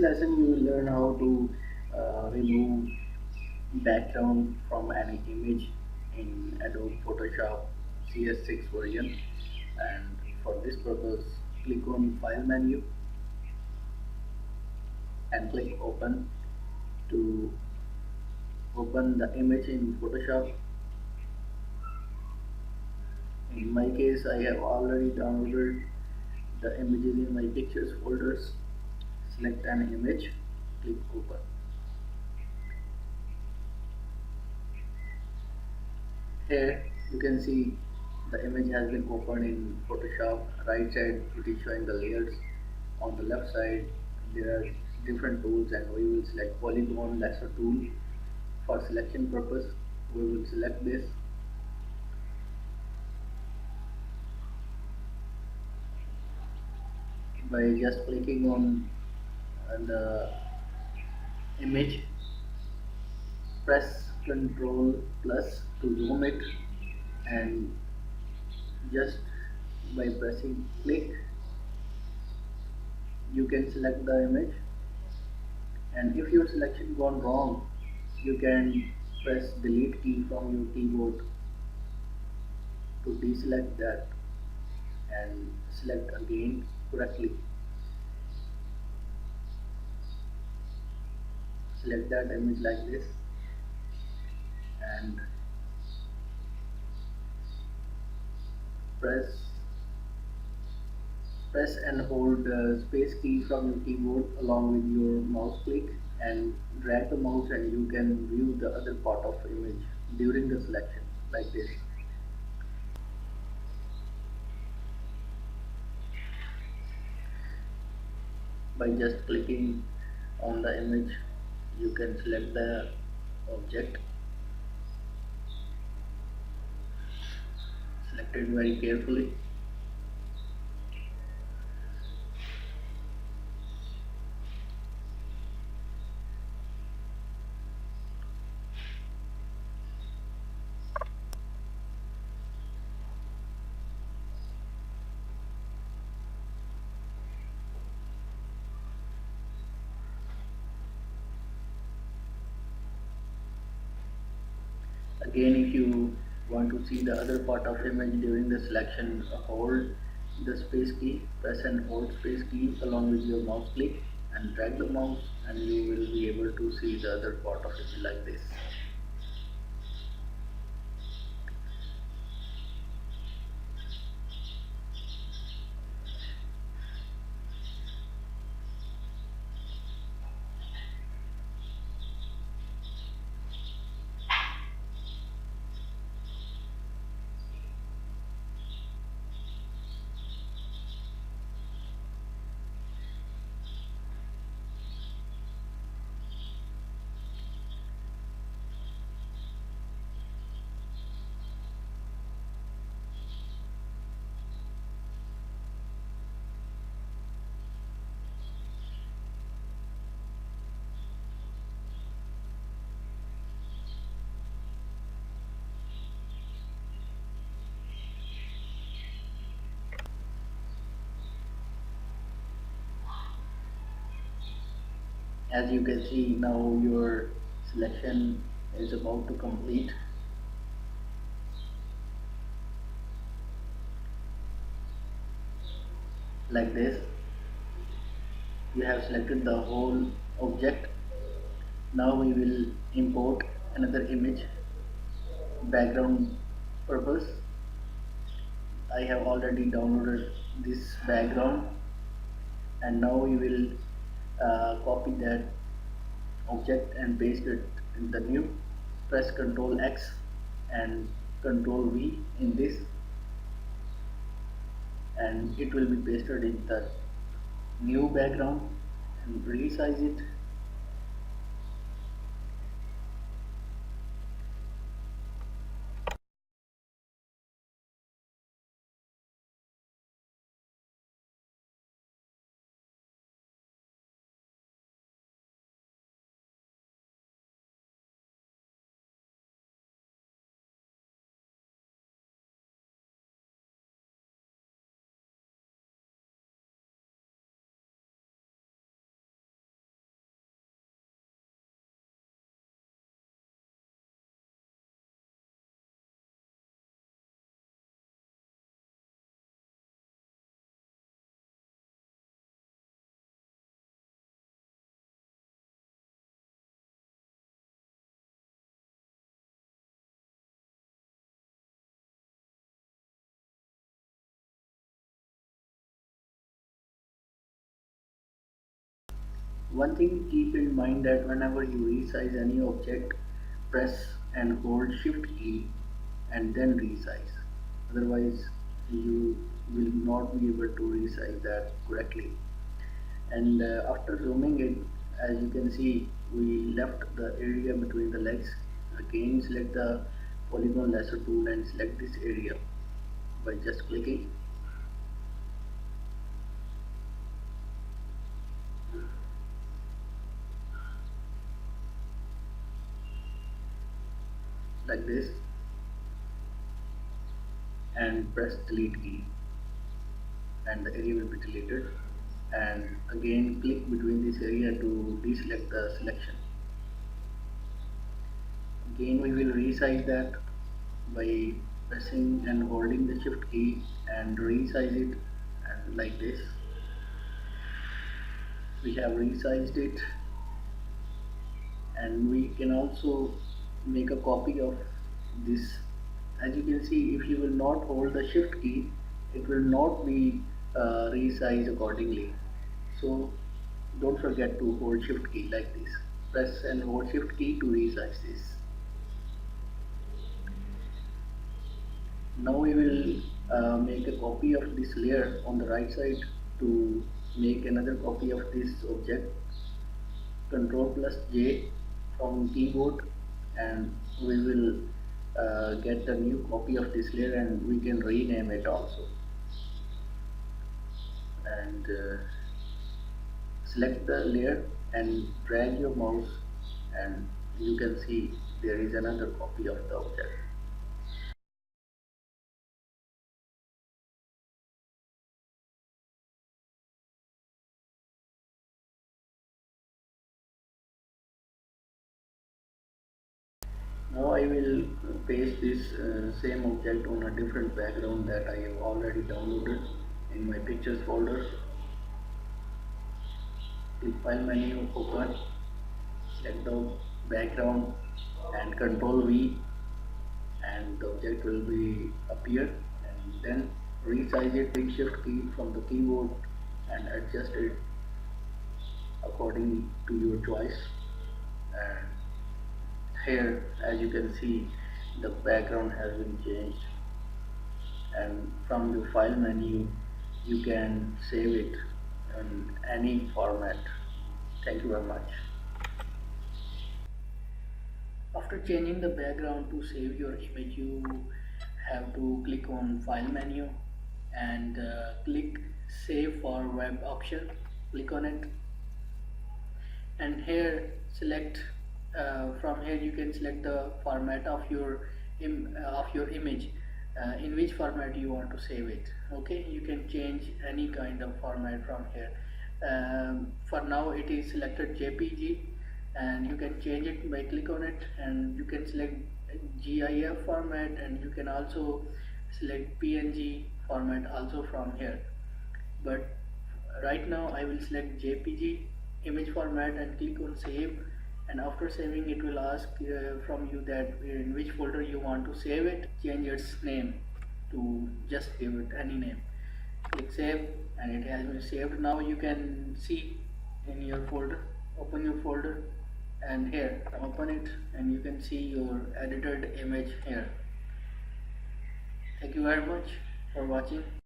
lesson, you will learn how to remove background from any image in Adobe Photoshop CS6 version. And for this purpose, click on File menu and click Open to open the image in Photoshop. In my case, I have already downloaded the images in my pictures folders. Select an image, click Open. Here you can see the image has been opened in Photoshop. Right side it is showing the layers. On the left side there are different tools, and we will select polygon lasso tool. For selection purpose we will select this. By just clicking on the image, press Ctrl plus to zoom it, and just by pressing click you can select the image. And if your selection gone wrong, you can press delete key from your keyboard to deselect that and select again correctly. Select that image like this and press press and hold the space key from your keyboard along with your mouse click, and drag the mouse, and you can view the other part of image during the selection like this. By just clicking on the image you can select the object. Select it very carefully. Again, if you want to see the other part of image during the selection, hold the space key, press and hold space key along with your mouse click and drag the mouse, and you will be able to see the other part of it like this. As you can see, now your selection is about to complete like this. You have selected the whole object. Now we will import another image. Background purpose, I have already downloaded this background, and now we will copy that object and paste it in the new. Press Ctrl X and Ctrl V in this, and it will be pasted in the new background, and resize it. One thing keep in mind that whenever you resize any object, press and hold shift key and then resize. Otherwise you will not be able to resize that correctly. And after zooming in, as you can see, we left the area between the legs. Again select the polygon lasso tool and select this area by just clicking. Like this, and press delete key and the area will be deleted, and again click between this area to deselect the selection. Again we will resize that by pressing and holding the shift key and resize it, and like this we have resized it. And we can also make a copy of this. As you can see, if you will not hold the shift key, it will not be resized accordingly. So don't forget to hold shift key like this. Press and hold shift key to resize this. Now we will make a copy of this layer on the right side. To make another copy of this object, Ctrl plus J from keyboard, and we will get the new copy of this layer, and we can rename it also. And select the layer and drag your mouse, and you can see there is another copy of the object. Now I will paste this same object on a different background that I have already downloaded in my pictures folder. Click file menu, open, select the background and Ctrl V, and the object will be appear, and then resize it with shift key from the keyboard and adjust it according to your choice. And here, as you can see, the background has been changed, and from the file menu you can save it in any format. Thank you very much. After changing the background, to save your image, you have to click on file menu and click save for web option. Click on it, and here select from here you can select the format of your image, in which format you want to save it. Okay, you can change any kind of format from here. For now it is selected JPG, and you can change it by click on it, and you can select GIF format, and you can also select PNG format also from here. But right now I will select JPG image format and click on save, and after saving it will ask from you that in which folder you want to save it. Change its name to just give it any name. Click save, and it has been saved. Now you can see in your folder, open your folder, and here open it, and you can see your edited image here. Thank you very much for watching.